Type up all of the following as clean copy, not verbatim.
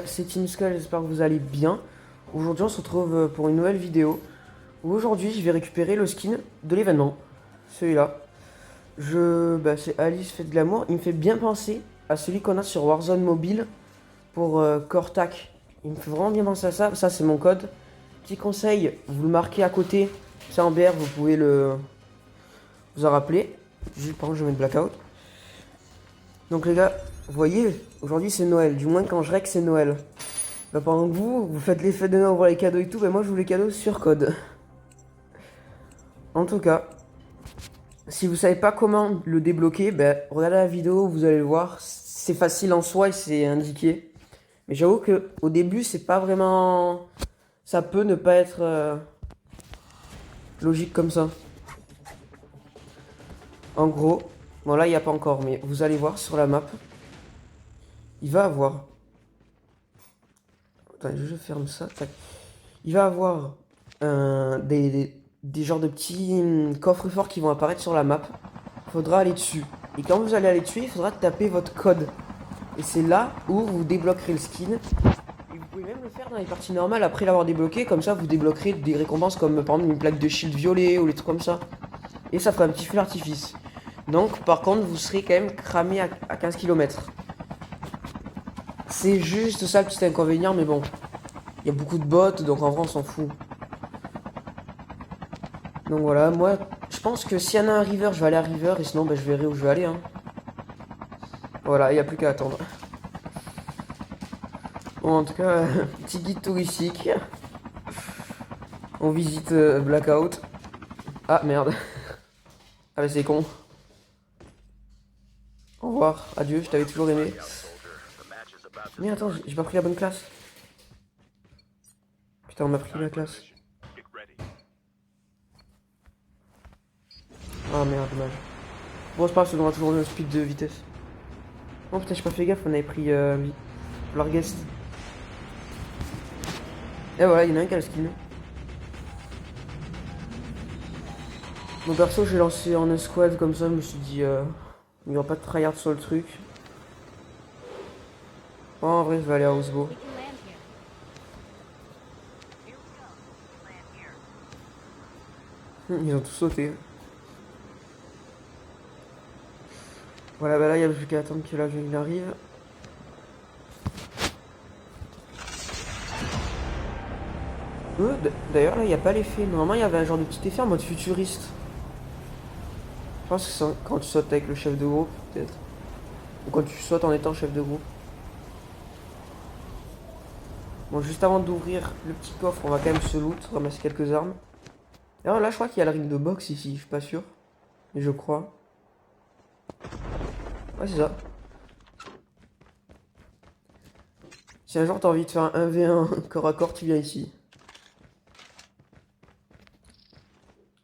C'est Team Skull, j'espère que vous allez bien. Aujourd'hui on se retrouve pour une nouvelle vidéo où aujourd'hui je vais récupérer le skin de l'événement. Celui-là. C'est Alice fait de l'amour. Il me fait bien penser à celui qu'on a sur Warzone Mobile pour Cortac. Il me fait vraiment bien penser à ça. Ça c'est mon code. Petit conseil, vous le marquez à côté. C'est en BR, vous pouvez vous en rappeler. Juste par contre je vais mettre blackout. Donc les gars, vous voyez, aujourd'hui c'est Noël. Du moins quand je règle c'est Noël. Bah, pendant que vous faites les fêtes de Noël, ouvrir les cadeaux et tout, bah moi je vous les cadeaux sur code. En tout cas, si vous savez pas comment le débloquer, bah regardez la vidéo, vous allez le voir. C'est facile en soi et c'est indiqué. Mais j'avoue que au début, c'est pas vraiment. Ça peut ne pas être logique comme ça. En gros, bon là il n'y a pas encore, mais vous allez voir sur la map. Il va avoir. Attends, je ferme ça. Tac. Il va avoir des genres de petits coffres forts qui vont apparaître sur la map. Il faudra aller dessus. Et quand vous allez aller dessus, il faudra taper votre code. Et c'est là où vous débloquerez le skin. Et vous pouvez même le faire dans les parties normales après l'avoir débloqué. Comme ça, vous débloquerez des récompenses comme par exemple une plaque de shield violet ou les trucs comme ça. Et ça fera un petit feu d'artifice. Donc, par contre, vous serez quand même cramé à 15 km. C'est juste ça le petit inconvénient, mais bon. Il y a beaucoup de bots, donc en vrai, on s'en fout. Donc voilà, moi, je pense que s'il y en a un river, je vais aller à river, et sinon, bah, je verrai où je vais aller. Hein. Voilà, il n'y a plus qu'à attendre. Bon, en tout cas, petit guide touristique. On visite Blackout. Ah, merde. Ah, bah c'est con. Au revoir, adieu, je t'avais toujours aimé. Mais attends, j'ai pas pris la bonne classe. Putain, on m'a pris la classe. Ah merde, dommage. Bon, c'est pas grave, ça donnera toujours le speed de vitesse. Oh putain, j'ai pas fait gaffe, on avait pris Larguest. Et voilà, il y en a un qui a le skin. Mon perso, j'ai lancé en un squad comme ça, je me suis dit, il n'y aura pas de tryhard sur le truc. Oh, en vrai, je vais aller à Osbo. Ils ont tous sauté. Voilà, bah là, il n'y a plus qu'à attendre que l'avion il arrive. D'ailleurs, là, il n'y a pas l'effet. Normalement, il y avait un genre de petit effet en mode futuriste. Je pense que c'est quand tu sautes avec le chef de groupe, peut-être. Ou quand tu sautes en étant chef de groupe. Bon, juste avant d'ouvrir le petit coffre, on va quand même se loot, ramasser quelques armes. Alors là, je crois qu'il y a le ring de boxe ici, je suis pas sûr. Mais je crois. Ouais, c'est ça. Si un jour t'as envie de faire un 1v1 corps à corps, tu viens ici.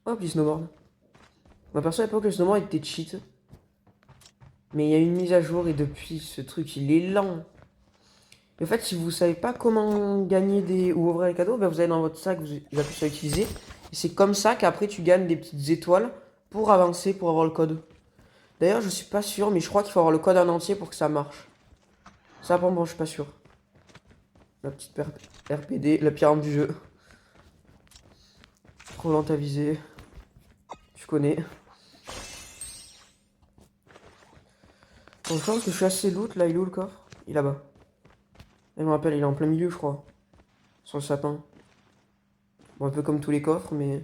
Hop, il snowboard. Moi, perso, à l'époque, le snowboard était cheat. Mais il y a une mise à jour et depuis, ce truc, il est lent. Et en fait, si vous savez pas comment gagner ou ouvrir les cadeaux, ben vous allez dans votre sac, vous appuyez sur utiliser. Et c'est comme ça qu'après, tu gagnes des petites étoiles pour avancer, pour avoir le code. D'ailleurs, je suis pas sûr, mais je crois qu'il faut avoir le code en entier pour que ça marche. Ça, bon, je suis pas sûr. La petite RPD, la pire arme du jeu. Trop lente à viser. Tu connais. Bon, je pense que je suis assez loot. Là, il est où le coffre? Il est là-bas. Je me rappelle, il est en plein milieu, je crois. Sur le sapin. Bon, un peu comme tous les coffres, mais...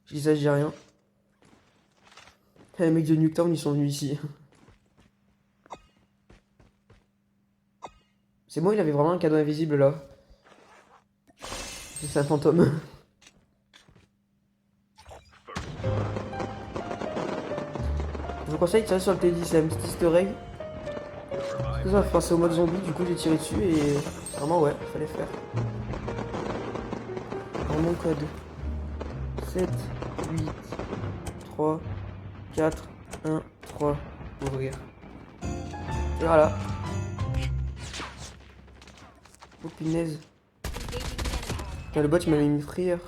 Je dis ça, je dis rien. Les mecs de Nuketown, ils sont venus ici. C'est moi, il avait vraiment un cadeau invisible, là. C'est un fantôme. Je vous conseille de tirer sur le Teddy, c'est un petit easter egg. Parce que ça va passer au mode zombie, du coup j'ai tiré dessus et... Vraiment ouais, fallait faire. Dans mon code. 7, 8, 3, 4, 1, 3, ouvrir. Et voilà. Oh punaise. Putain, le bot il m'a mis une frayeur.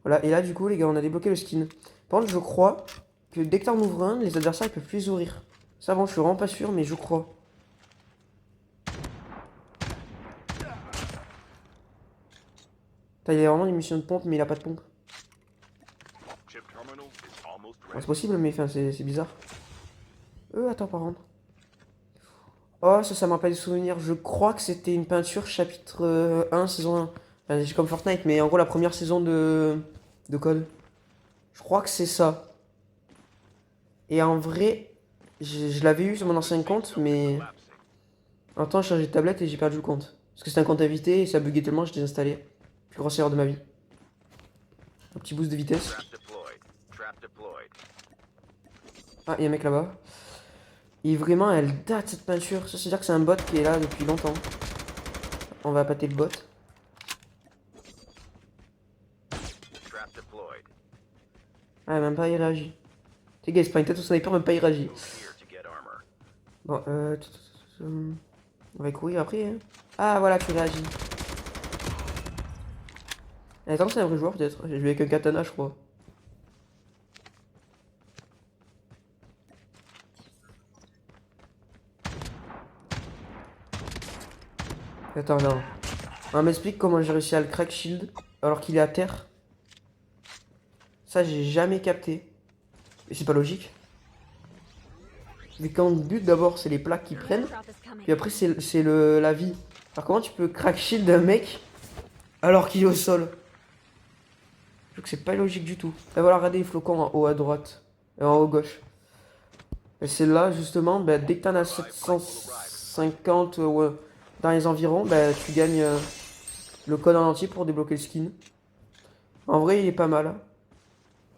Voilà, et là du coup les gars on a débloqué le skin. Par contre je crois que dès que t'en ouvres un, les adversaires ils peuvent plus ouvrir. Ça bon je suis vraiment pas sûr mais je crois. Il y a vraiment des missions de pompe, mais il a pas de pompe. Bon, c'est possible, mais enfin, c'est bizarre. Attends, par contre. Oh, ça m'a pas des souvenirs. Je crois que c'était une peinture chapitre 1, saison 1. Enfin, c'est comme Fortnite, mais en gros, la première saison de Code. Je crois que c'est ça. Et en vrai, je l'avais eu sur mon ancien compte, mais en même temps, j'ai changé de tablette et j'ai perdu le compte. Parce que c'était un compte invité et ça buguait tellement, j'ai désinstallé. Plus grosse erreur de ma vie. Un petit boost de vitesse. Ah, il y a un mec là-bas. Et vraiment, elle date cette peinture. Ça, c'est-à-dire que c'est un bot qui est là depuis longtemps. On va pâter le bot. Ah, même pas il réagit. Les gars, il se prend une tête au sniper, même pas il réagit. Bon, on va courir après. Hein. Ah, voilà, tu réagis. Attends, c'est un vrai joueur peut-être. J'ai joué avec un katana, je crois. Attends, non. On m'explique comment j'ai réussi à le crack shield alors qu'il est à terre. Ça, j'ai jamais capté. Et c'est pas logique. Mais quand on bute, d'abord, c'est les plaques qui prennent. Puis après, c'est la vie. Alors, comment tu peux crack shield d'un mec alors qu'il est au sol? Je trouve que c'est pas logique du tout. Et voilà, regardez les flocons en haut à droite. Et en haut à gauche. Et c'est là, justement, bah, dès que t'en as 750 dans les environs, bah, tu gagnes le code en entier pour débloquer le skin. En vrai, il est pas mal.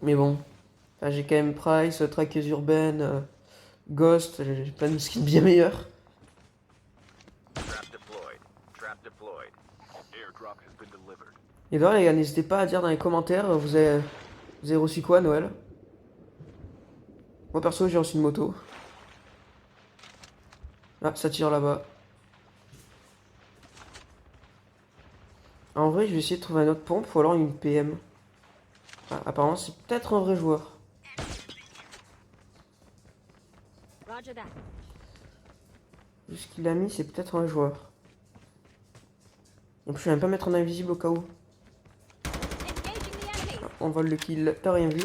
Mais bon. Enfin, j'ai quand même Price, Traqueuse Urbaine, Ghost. J'ai plein de skins bien meilleurs. Et d'ailleurs, les gars, n'hésitez pas à dire dans les commentaires, vous avez reçu quoi à Noël? Moi, perso, j'ai reçu une moto. Ah, ça tire là-bas. En vrai, je vais essayer de trouver un autre pompe ou alors une PM. Ah, apparemment, c'est peut-être un vrai joueur. Vu ce qu'il a mis, c'est peut-être un joueur. En plus, je vais même pas mettre en invisible au cas où. Ah, on vole le kill, t'as rien vu.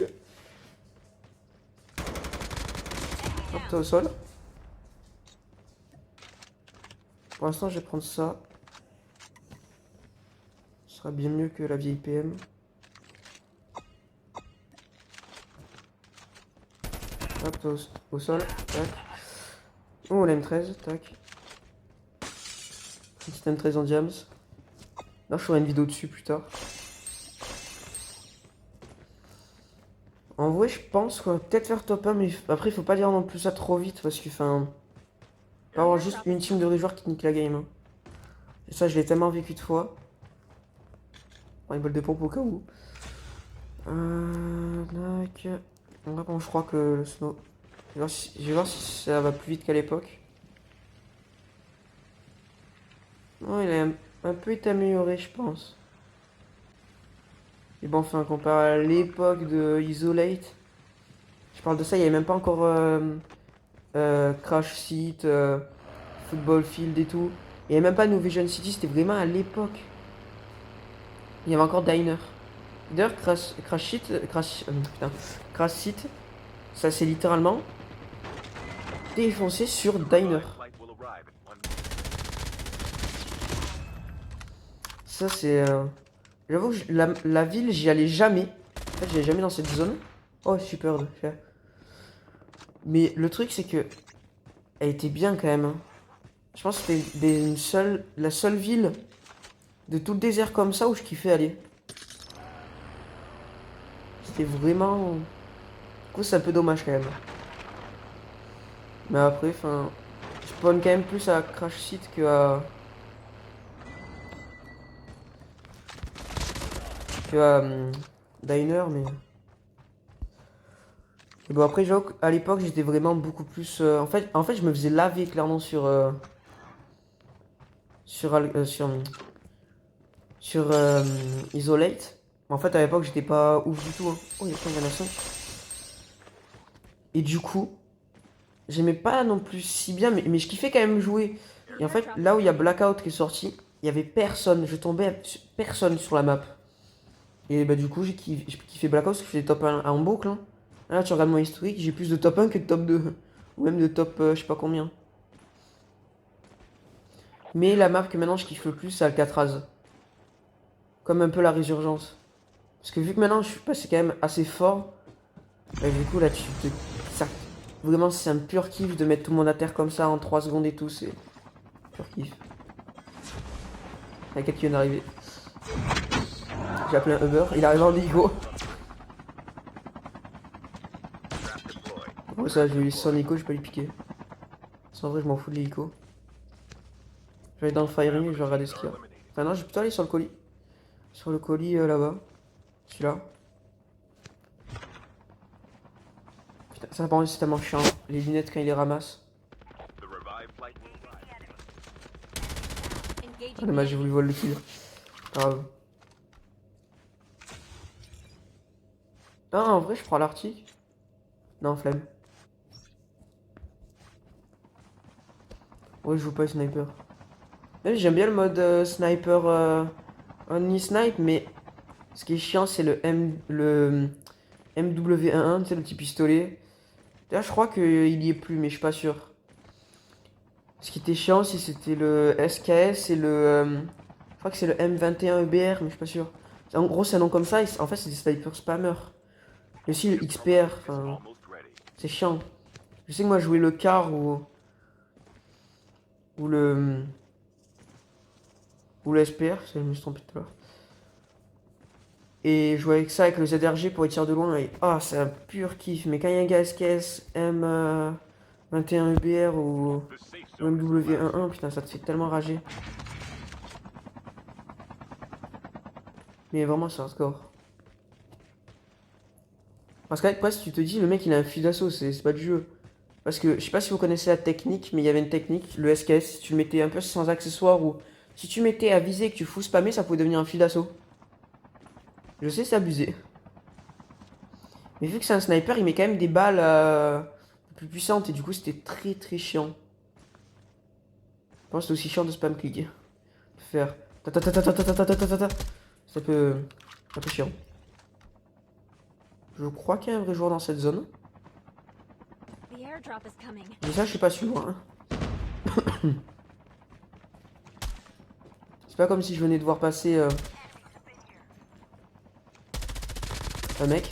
Hop, t'es au sol. Pour l'instant, je vais prendre ça. Ce sera bien mieux que la vieille PM. Hop, t'es au sol. Tac. Oh, la M13, tac. Petite M13 en diams. Là, je ferai une vidéo dessus plus tard. En vrai, je pense qu'on va peut-être faire top 1, mais après, il faut pas dire non plus ça trop vite parce qu'il faut pas avoir juste une team de joueurs qui nique la game. Hein. Et ça, je l'ai tellement vécu de fois. Prends une balle de pompe au cas où. Tac. Bon, je crois que le snow. Je vais voir si ça va plus vite qu'à l'époque. Non, il a un peu été amélioré, je pense. Et bon, enfin, comparé à l'époque de Isolate, je parle de ça, il n'y avait même pas encore Crash Seat, Football Field et tout. Il n'y avait même pas New Vision City, c'était vraiment à l'époque. Il y avait encore Diner. D'ailleurs, Crash Seat, ça c'est littéralement défoncé sur Diner. Ça c'est... J'avoue que la ville, j'y allais jamais. En fait, j'allais jamais dans cette zone. Oh, super. Mais le truc, c'est que... Elle était bien quand même. Hein. Je pense que c'était la seule ville de tout le désert comme ça où je kiffais aller. C'était vraiment... Du coup, c'est un peu dommage quand même. Mais après, enfin... Je spawn quand même plus à Crash Site que à... Diner, mais... Et bon, après, j'avoue qu'à l'époque, j'étais vraiment beaucoup plus... En fait, je me faisais laver clairement sur... sur Isolate. En fait, à l'époque, j'étais pas ouf du tout. Hein. Oh, il y a plein de 5. Et du coup, j'aimais pas non plus si bien, mais je kiffais quand même jouer. Et en fait, là où il y a Blackout qui est sorti, il y avait personne. Je tombais personne sur la map. Et bah du coup j'ai kiffé Black Ops, je fais des top 1 en boucle. Hein. Là tu regardes mon historique, j'ai plus de top 1 que de top 2. Ou même de top je sais pas combien. Mais la map que maintenant je kiffe le plus c'est Alcatraz. Comme un peu la résurgence. Parce que vu que maintenant je suis passé quand même assez fort, bah, du coup là tu te... Ça... Vraiment c'est un pur kiff de mettre tout le monde à terre comme ça en 3 secondes et tout, c'est pur kiff. Il y a quelqu'un qui vient d'arriver. J'ai appelé un Uber, il arrive en Ligo. Bon ça je vais lui laisser son hélico, je vais pas lui piquer. En vrai je m'en fous de l'hélico. Je vais aller dans le firing et je vais regarder ce qu'il y a. Enfin non je vais plutôt aller sur le colis. Sur le colis là-bas. Celui-là. Putain, ça par contre c'est tellement chiant. Les lunettes quand il les ramasse. Ah, dommage, j'ai voulu voler le kill. Pas grave. Ah, en vrai, je prends l'Arctique. Non, flemme. Ouais, je joue pas sniper. Même j'aime bien le mode sniper only snipe, mais ce qui est chiant, c'est le MW11, tu sais, le petit pistolet. Là, je crois qu'il y est plus, mais je suis pas sûr. Ce qui était chiant, si c'était le SKS et je crois que c'est le M21 EBR, mais je suis pas sûr. En gros, c'est un nom comme ça, en fait, c'est des snipers spammers. Et aussi le XPR, enfin, c'est chiant. Je sais que moi, je jouais le car ou le. Ou le SPR, je me suis trompé tout à l'heure. Et jouer avec ça, avec le ZRG pour les tirs de loin. Et ah, c'est un pur kiff. Mais quand il y a un gars SKS, M21 EBR ou MW11, putain, ça te fait tellement rager. Mais vraiment, c'est un score. Parce qu'avec Press, tu te dis, le mec il a un fusil d'assaut, c'est pas du jeu. Parce que je sais pas si vous connaissez la technique, mais il y avait une technique, le SKS, si tu le mettais un peu sans accessoire ou si tu mettais à viser et que tu fous spammer, ça pouvait devenir un fusil d'assaut. Je sais, c'est abusé. Mais vu que c'est un sniper, il met quand même des balles plus puissantes et du coup c'était très très chiant. Je pense que c'est aussi chiant de spam cliquer. Faire ta ta ta ta ta ta ta ta ta ta ta. C'est un peu chiant. Je crois qu'il y a un vrai joueur dans cette zone. Mais ça, je suis pas sûr. Hein. C'est pas comme si je venais de voir passer un mec.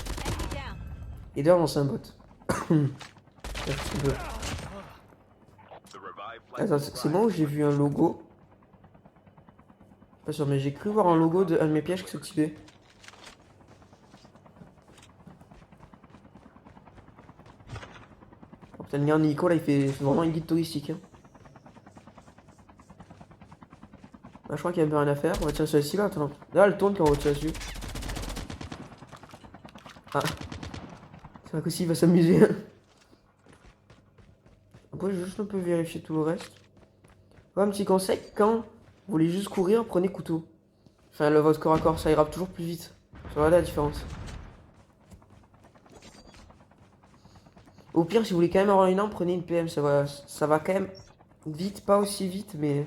Et d'ailleurs, c'est un bot. Attends, c'est bon où j'ai vu un logo. Pas sûr, mais j'ai cru voir un logo de un de mes pièges qui s'activait. Oh, putain, le gars Nico là, il fait vraiment une guide touristique. Hein. Ah, je crois qu'il y a un peu rien à faire. On va tirer sur celle-ci là. Attends. Là, elle tourne quand on va tirer dessus. Ah. C'est vrai qu'aussi il va s'amuser. Après, je vais juste un peu vérifier tout le reste. Ouais, un petit conseil, quand vous voulez juste courir, prenez couteau. Enfin, votre corps à corps, ça ira toujours plus vite. Voilà la différence. Au pire, si vous voulez quand même avoir une arme, prenez une PM. Ça va quand même vite, pas aussi vite, mais...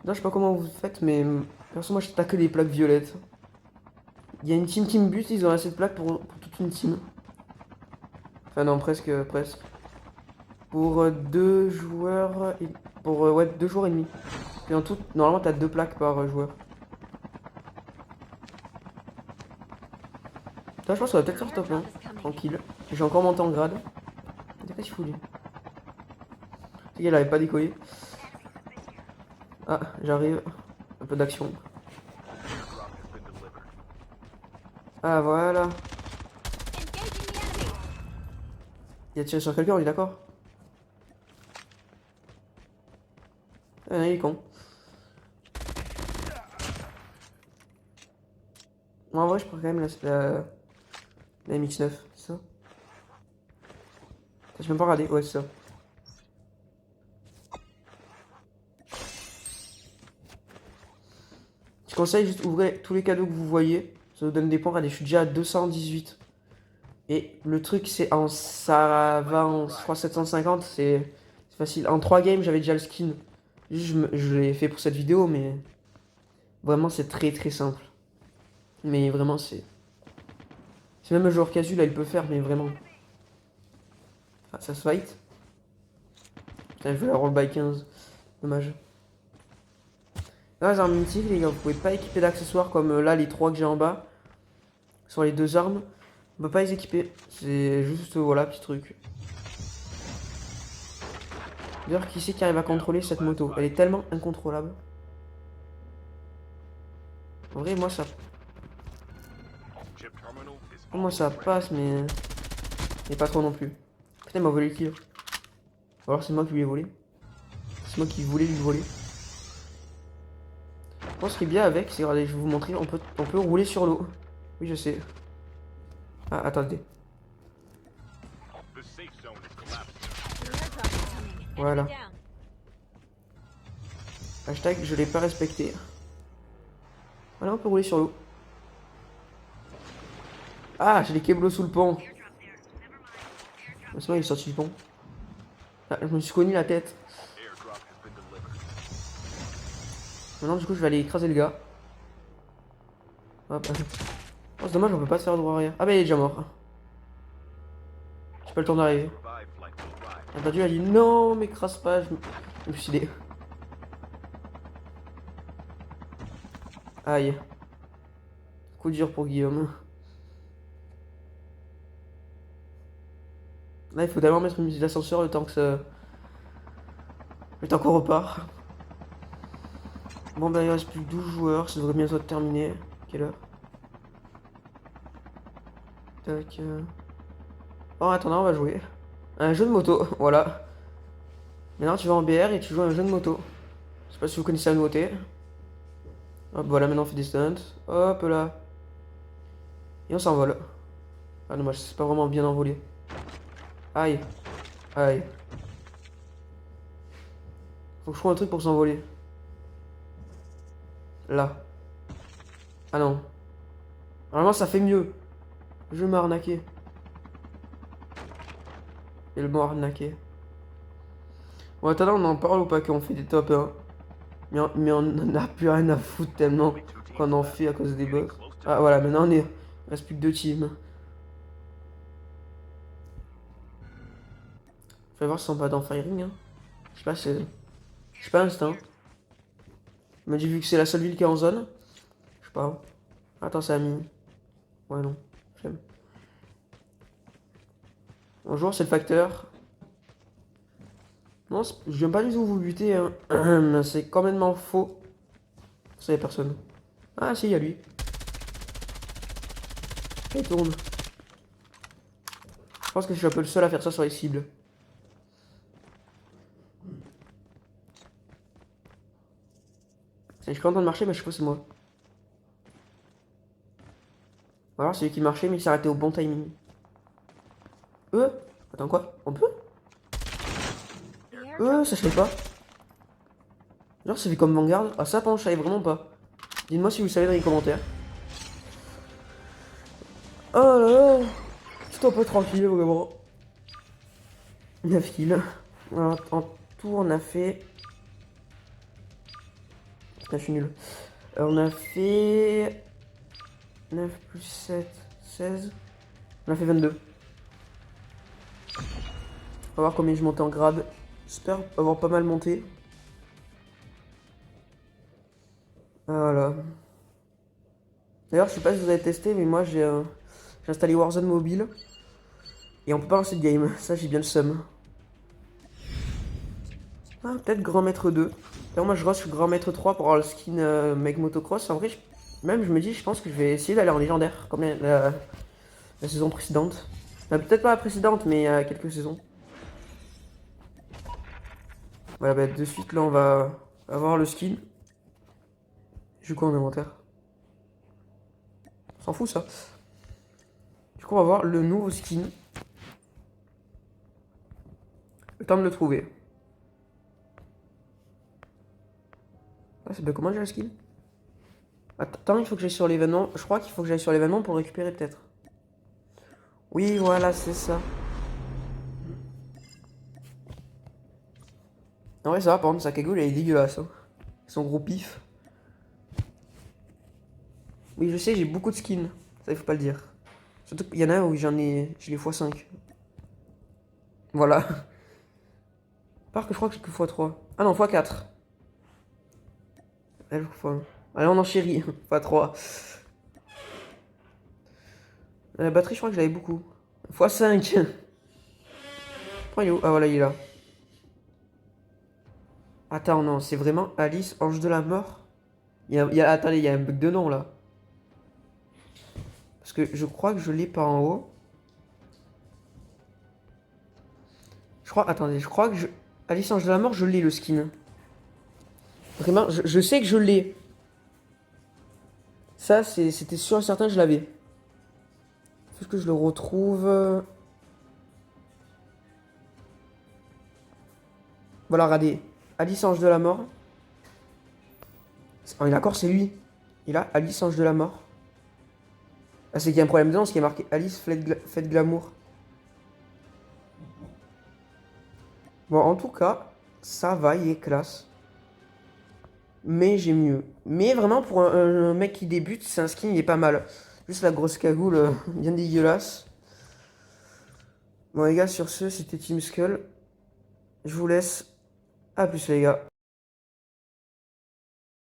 Là, je sais pas comment vous faites, mais... Perso, moi, je tacle les plaques violettes. Il y a une team but, ils ont assez de plaques pour toute une team. Enfin, non, presque. Pour deux joueurs... Pour, ouais, 2 joueurs et demi. Et en tout, normalement, t'as 2 plaques par joueur. Là, je pense qu'on va peut-être faire top 1. Tranquille. J'ai encore monté en grade. Qu'est-ce qu'il fout lui? C'est qu'elle avait pas décollé. Ah, j'arrive. Un peu d'action. Ah, voilà. Il a tiré sur quelqu'un, on est d'accord? Ah, non, il est con. Moi, en vrai, je prends quand même la MX9, c'est ça? Je vais même pas regarder, ouais, c'est ça. Je conseille juste ouvrez tous les cadeaux que vous voyez. Ça vous donne des points. Regardez, je suis déjà à 218. Et le truc, ça va en, je crois, 750. C'est facile. En 3 games, j'avais déjà le skin. Je l'ai fait pour cette vidéo, mais Vraiment, c'est très très simple. Mais vraiment, c'est... C'est même un joueur casu, là, il peut faire, mais vraiment. Ah, ça se fight. Putain, je vais la roll by 15. Dommage. Là, les armes mythiques, les gars, vous pouvez pas équiper d'accessoires comme là, les 3 que j'ai en bas. Sur les 2 armes. On peut pas les équiper. C'est juste, voilà, petit truc. D'ailleurs, qui c'est qui arrive à contrôler cette moto? Elle est tellement incontrôlable. En vrai, moi ça passe, mais pas trop non plus. Putain, il m'a volé le kill. Ou alors c'est moi qui lui ai volé. C'est moi qui voulais lui voler. Moi, ce qui est bien avec, c'est, regardez, je vais vous montrer, on peut rouler sur l'eau. Oui, je sais. Ah, attendez. Voilà. Hashtag, je l'ai pas respecté. Voilà, on peut rouler sur l'eau. Ah, j'ai les keblos sous le pont. C'est moi, il est sorti du pont. Ah, je me suis cogné la tête. Maintenant, du coup, je vais aller écraser le gars. Hop. Oh, c'est dommage, on peut pas se faire droit arrière. Ah, bah, il est déjà mort. J'ai pas le temps d'arriver. Ah, Dieu a dit non, m'écrase pas, je me suis suicidé. Aïe. Coup dur pour Guillaume. Là, il faut d'abord mettre une musique d'ascenseur le temps que ça. Le temps qu'on repart. Bon, bah, il reste plus que 12 joueurs, ça devrait bientôt être terminé. Quelle heure? Tac. Oh, en attendant, on va jouer. Un jeu de moto, voilà. Maintenant, tu vas en BR et tu joues à un jeu de moto. Je sais pas si vous connaissez la nouveauté. Hop, voilà, maintenant on fait des stunts. Hop là. Et on s'envole. Ah, dommage, c'est pas vraiment bien envolé. Aïe. Aïe. Faut que je trouve un truc pour s'envoler. Là. Ah non. Normalement, ça fait mieux. Je m'ai arnaqué. Et le mot arnaqué. Bon, attends, on en parle ou pas qu'on fait des top 1? Mais on en a plus rien à foutre tellement qu'on en fait à cause des boss. Ah voilà, maintenant il reste plus que 2 teams. Je vais voir si on va dans Firing. Hein. Je sais pas, c'est pas instinct. Il m'a dit vu que c'est la seule ville qui est en zone. Je sais pas. Attends, c'est Amine. Ouais, non. J'aime. Bonjour, c'est le facteur. Non, je viens pas du tout vous buter. Hein. C'est complètement faux. Ça y a personne. Ah, si, il y a lui. Il tourne. Je pense que je suis un peu le seul à faire ça sur les cibles. Je suis content de marcher, mais je sais pas c'est moi. Ou alors c'est lui qui marchait, mais il s'est arrêté au bon timing. Attends quoi? On peut? Ça je sais pas. Genre c'est vu comme Vanguard. Ah ça, par contre, je savais vraiment pas. Dites-moi si vous savez dans les commentaires. Oh là là! C'est un peu tranquille, vraiment. 9 kills. Alors, en tout, on a fait. Putain, je suis nul. On a fait. 9 plus 7, 16. On a fait 22. On va voir combien je monte en grade. J'espère avoir pas mal monté. Voilà. D'ailleurs, je sais pas si vous avez testé, mais moi j'ai installé Warzone mobile. Et on peut pas lancer de game. Ça, j'ai bien le seum. Ah, peut-être Grand Maître 2. D'ailleurs, moi je rush Grand Maître 3 pour avoir le skin Meg Motocross. En vrai, même je me dis, je pense que je vais essayer d'aller en légendaire, comme la saison précédente. Peut-être pas la précédente, mais il y a quelques saisons. Voilà, bah, de suite, là, on va avoir le skin. J'ai quoi en inventaire? On s'en fout, ça. Du coup, on va voir le nouveau skin. Le temps de le trouver. Ah, c'est bien comment j'ai le skin? Attends, il faut que j'aille sur l'événement. Je crois qu'il faut que j'aille sur l'événement pour le récupérer, peut-être. Oui, voilà, c'est ça. En vrai, ça va, par contre, sa cagoule, elle est dégueulasse. Hein. Son gros pif. Oui, je sais, j'ai beaucoup de skins. Ça, il faut pas le dire. Surtout qu'il y en a où j'ai les x5. Voilà. Par que je crois que j'ai que x3. Ah non, x4. Allez, allez, on enchérit. x3. La batterie, je crois que je l'avais beaucoup. x5. Oh, il est où? Ah voilà, il est là. Attends, non, c'est vraiment Alice, ange de la mort? Attendez, il y a un bug de nom là. Parce que je crois que je l'ai pas en haut. Attendez, je crois que Alice, ange de la mort, je l'ai le skin. Vraiment, je sais que je l'ai. Ça, c'était sûr et certain, je l'avais. Est-ce que je le retrouve? Voilà, regardez. Alice, ange de la mort. On est d'accord, c'est lui. Et là, Alice, ange de la mort. Ah, c'est qu'il y a un problème dedans, parce qu'il y a marqué Alice, fête glamour. Bon, en tout cas, ça va, il est classe. Mais j'ai mieux. Mais vraiment, pour un mec qui débute, c'est un skin, il est pas mal. Juste la grosse cagoule, bien dégueulasse. Bon, les gars, sur ce, c'était Team Skull. Je vous laisse. À plus, les gars.